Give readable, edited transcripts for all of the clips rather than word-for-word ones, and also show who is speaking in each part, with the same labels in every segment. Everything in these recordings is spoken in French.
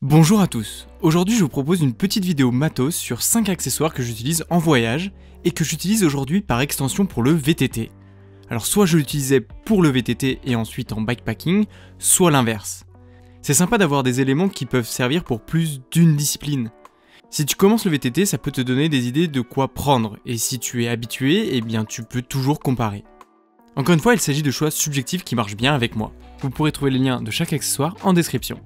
Speaker 1: Bonjour à tous, aujourd'hui je vous propose une petite vidéo matos sur 5 accessoires que j'utilise en voyage et que j'utilise aujourd'hui par extension pour le VTT. Alors soit je l'utilisais pour le VTT et ensuite en bikepacking, soit l'inverse. C'est sympa d'avoir des éléments qui peuvent servir pour plus d'une discipline. Si tu commences le VTT, ça peut te donner des idées de quoi prendre, et si tu es habitué, eh bien tu peux toujours comparer. Encore une fois, il s'agit de choix subjectifs qui marchent bien avec moi. Vous pourrez trouver les liens de chaque accessoire en description.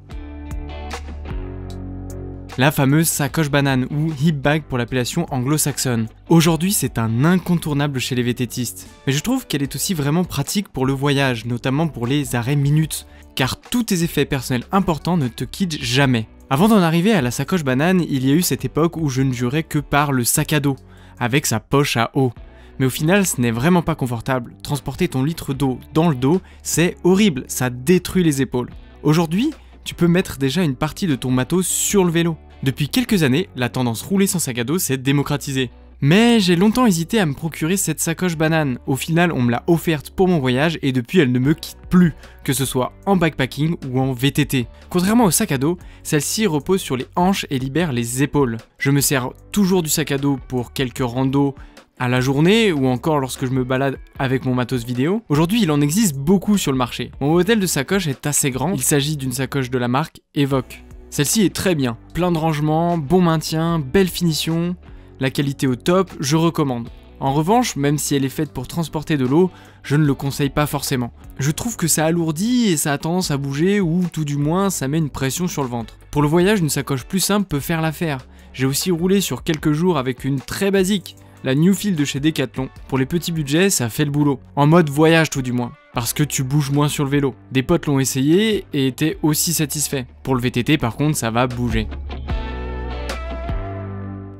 Speaker 1: La fameuse sacoche banane ou hip bag pour l'appellation anglo-saxonne. Aujourd'hui, c'est un incontournable chez les VTTistes, mais je trouve qu'elle est aussi vraiment pratique pour le voyage, notamment pour les arrêts minutes, car tous tes effets personnels importants ne te quittent jamais. Avant d'en arriver à la sacoche banane, il y a eu cette époque où je ne jurais que par le sac à dos, avec sa poche à eau. Mais au final, ce n'est vraiment pas confortable. Transporter ton litre d'eau dans le dos, c'est horrible, ça détruit les épaules. Aujourd'hui, tu peux mettre déjà une partie de ton matos sur le vélo. Depuis quelques années, la tendance rouler sans sac à dos s'est démocratisée. Mais j'ai longtemps hésité à me procurer cette sacoche banane. Au final, on me l'a offerte pour mon voyage et depuis elle ne me quitte plus, que ce soit en bikepacking ou en VTT. Contrairement au sac à dos, celle-ci repose sur les hanches et libère les épaules. Je me sers toujours du sac à dos pour quelques randos à la journée ou encore lorsque je me balade avec mon matos vidéo. Aujourd'hui, il en existe beaucoup sur le marché. Mon modèle de sacoche est assez grand, il s'agit d'une sacoche de la marque Evoque. Celle-ci est très bien, plein de rangements, bon maintien, belle finition, la qualité au top, je recommande. En revanche, même si elle est faite pour transporter de l'eau, je ne le conseille pas forcément. Je trouve que ça alourdit et ça a tendance à bouger ou tout du moins ça met une pression sur le ventre. Pour le voyage, une sacoche plus simple peut faire l'affaire. J'ai aussi roulé sur quelques jours avec une très basique, la Newfield de chez Decathlon. Pour les petits budgets, ça fait le boulot. En mode voyage tout du moins. Parce que tu bouges moins sur le vélo. Des potes l'ont essayé et étaient aussi satisfaits. Pour le VTT par contre, ça va bouger.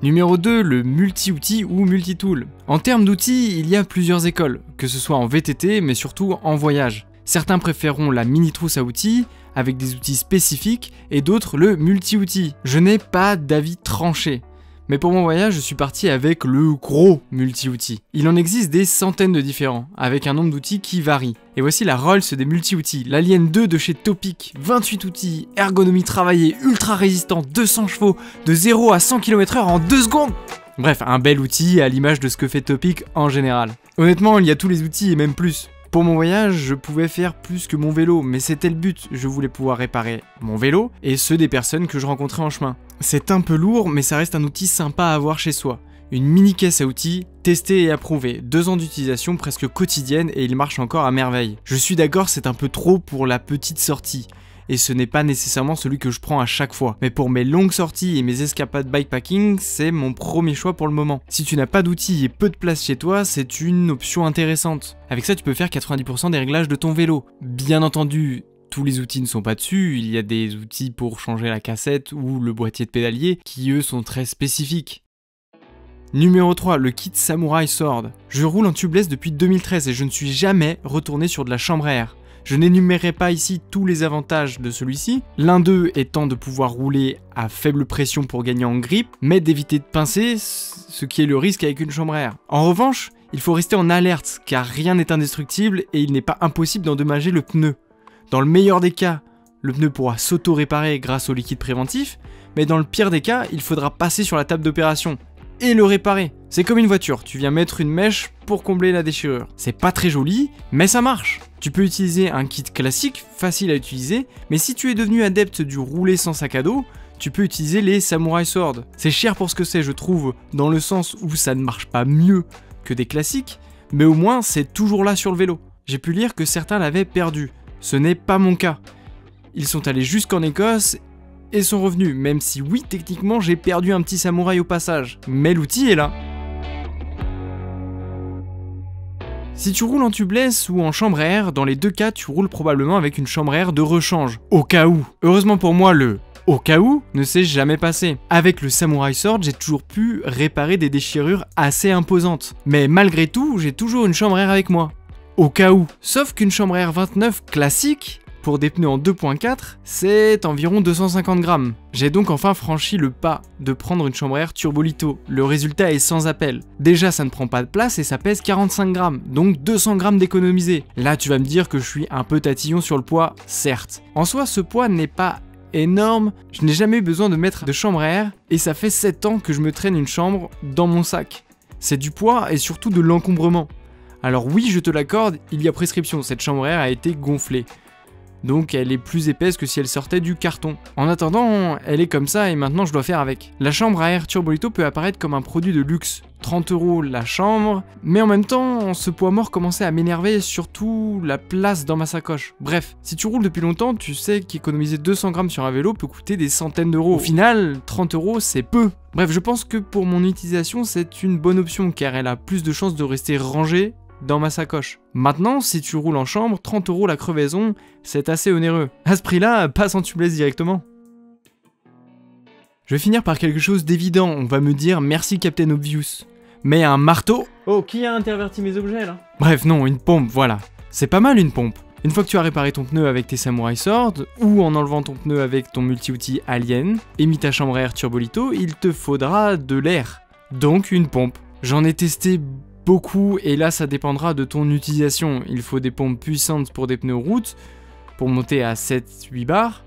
Speaker 1: Numéro 2, le multi-outil ou multi-tool. En termes d'outils, il y a plusieurs écoles, que ce soit en VTT mais surtout en voyage. Certains préféreront la mini trousse à outils, avec des outils spécifiques, et d'autres le multi-outil. Je n'ai pas d'avis tranché. Mais pour mon voyage, je suis parti avec le gros multi-outils. Il en existe des centaines de différents, avec un nombre d'outils qui varie. Et voici la Rolls des multi-outils, l'Alien 2 de chez Topic, 28 outils, ergonomie travaillée, ultra résistant, 200 chevaux, de 0 à 100 km/h en 2 secondes. Bref, un bel outil à l'image de ce que fait Topic en général. Honnêtement, il y a tous les outils et même plus. Pour mon voyage, je pouvais faire plus que mon vélo, mais c'était le but, je voulais pouvoir réparer mon vélo et ceux des personnes que je rencontrais en chemin. C'est un peu lourd, mais ça reste un outil sympa à avoir chez soi. Une mini caisse à outils, testée et approuvée, 2 ans d'utilisation presque quotidienne et il marche encore à merveille. Je suis d'accord, c'est un peu trop pour la petite sortie. Et ce n'est pas nécessairement celui que je prends à chaque fois. Mais pour mes longues sorties et mes escapades bikepacking, c'est mon premier choix pour le moment. Si tu n'as pas d'outils et peu de place chez toi, c'est une option intéressante. Avec ça, tu peux faire 90% des réglages de ton vélo. Bien entendu, tous les outils ne sont pas dessus, il y a des outils pour changer la cassette ou le boîtier de pédalier qui eux sont très spécifiques. Numéro 3, le kit Samurai Sword. Je roule en tubeless depuis 2013 et je ne suis jamais retourné sur de la chambre à air. Je n'énumérerai pas ici tous les avantages de celui-ci, l'un d'eux étant de pouvoir rouler à faible pression pour gagner en grip, mais d'éviter de pincer, ce qui est le risque avec une chambre à air. En revanche, il faut rester en alerte, car rien n'est indestructible et il n'est pas impossible d'endommager le pneu. Dans le meilleur des cas, le pneu pourra s'auto-réparer grâce au liquide préventif, mais dans le pire des cas, il faudra passer sur la table d'opération et le réparer. C'est comme une voiture, tu viens mettre une mèche pour combler la déchirure. C'est pas très joli, mais ça marche. Tu peux utiliser un kit classique, facile à utiliser, mais si tu es devenu adepte du rouler sans sac à dos, tu peux utiliser les Samurai Sword. C'est cher pour ce que c'est, je trouve, dans le sens où ça ne marche pas mieux que des classiques, mais au moins c'est toujours là sur le vélo. J'ai pu lire que certains l'avaient perdu. Ce n'est pas mon cas. Ils sont allés jusqu'en Écosse et sont revenus, même si oui, techniquement, j'ai perdu un petit samouraï au passage. Mais l'outil est là. Si tu roules en tubeless ou en chambre à air, dans les deux cas, tu roules probablement avec une chambre à air de rechange. Au cas où. Heureusement pour moi, le au cas où ne s'est jamais passé. Avec le Samurai Sword, j'ai toujours pu réparer des déchirures assez imposantes. Mais malgré tout, j'ai toujours une chambre à air avec moi. Au cas où. Sauf qu'une chambre à air 29 classique, pour des pneus en 2.4, c'est environ 250 grammes. J'ai donc enfin franchi le pas de prendre une chambre à air Turbolito. Le résultat est sans appel. Déjà, ça ne prend pas de place et ça pèse 45 grammes, donc 200 grammes d'économiser. Là, tu vas me dire que je suis un peu tatillon sur le poids, certes. En soi, ce poids n'est pas énorme. Je n'ai jamais eu besoin de mettre de chambre à air et ça fait 7 ans que je me traîne une chambre dans mon sac. C'est du poids et surtout de l'encombrement. Alors oui, je te l'accorde, il y a prescription, cette chambre à air a été gonflée. Donc elle est plus épaisse que si elle sortait du carton. En attendant, elle est comme ça et maintenant je dois faire avec. La chambre à air Turbolito peut apparaître comme un produit de luxe. 30 € la chambre, mais en même temps, ce poids mort commençait à m'énerver, surtout la place dans ma sacoche. Bref, si tu roules depuis longtemps, tu sais qu'économiser 200 grammes sur un vélo peut coûter des centaines d'euros. Au final, 30 € c'est peu. Bref, je pense que pour mon utilisation, c'est une bonne option car elle a plus de chances de rester rangée dans ma sacoche. Maintenant, si tu roules en chambre, 30 € la crevaison, c'est assez onéreux. À ce prix-là, passe en tubeless directement. Je vais finir par quelque chose d'évident, on va me dire merci Captain Obvious. Mais un marteau... Oh, qui a interverti mes objets là? Bref, non, une pompe, voilà. C'est pas mal une pompe. Une fois que tu as réparé ton pneu avec tes Samurai Sword, ou en enlevant ton pneu avec ton multi-outil Alien, et mis ta chambre à air Turbolito, il te faudra de l'air. Donc une pompe. J'en ai testé beaucoup, et là ça dépendra de ton utilisation. Il faut des pompes puissantes pour des pneus route, pour monter à 7-8 bars,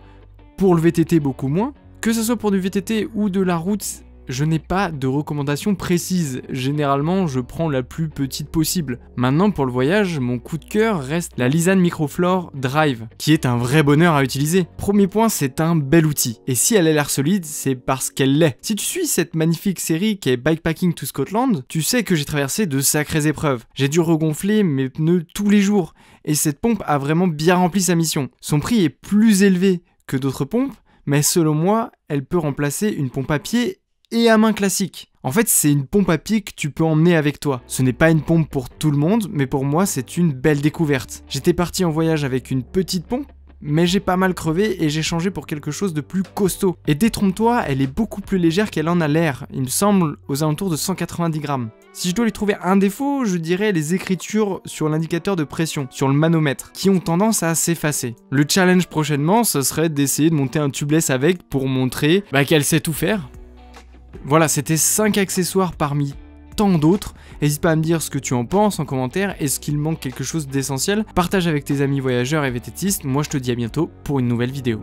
Speaker 1: pour le VTT beaucoup moins. Que ce soit pour du VTT ou de la route, je n'ai pas de recommandation précise. Généralement, je prends la plus petite possible. Maintenant, pour le voyage, mon coup de cœur reste la Lizane Microflore Drive, qui est un vrai bonheur à utiliser. Premier point, c'est un bel outil. Et si elle a l'air solide, c'est parce qu'elle l'est. Si tu suis cette magnifique série qui est Bikepacking to Scotland, tu sais que j'ai traversé de sacrées épreuves. J'ai dû regonfler mes pneus tous les jours. Et cette pompe a vraiment bien rempli sa mission. Son prix est plus élevé que d'autres pompes, mais selon moi, elle peut remplacer une pompe à pied et à main classique. En fait, c'est une pompe à pied que tu peux emmener avec toi. Ce n'est pas une pompe pour tout le monde, mais pour moi, c'est une belle découverte. J'étais parti en voyage avec une petite pompe, mais j'ai pas mal crevé et j'ai changé pour quelque chose de plus costaud. Et détrompe-toi, elle est beaucoup plus légère qu'elle en a l'air. Il me semble aux alentours de 190 grammes. Si je dois lui trouver un défaut, je dirais les écritures sur l'indicateur de pression, sur le manomètre, qui ont tendance à s'effacer. Le challenge prochainement, ce serait d'essayer de monter un tubeless avec pour montrer qu'elle sait tout faire. Voilà, c'était 5 accessoires parmi tant d'autres. N'hésite pas à me dire ce que tu en penses en commentaire. Est-ce qu'il manque quelque chose d'essentiel? Partage avec tes amis voyageurs et VTTistes. Moi, je te dis à bientôt pour une nouvelle vidéo.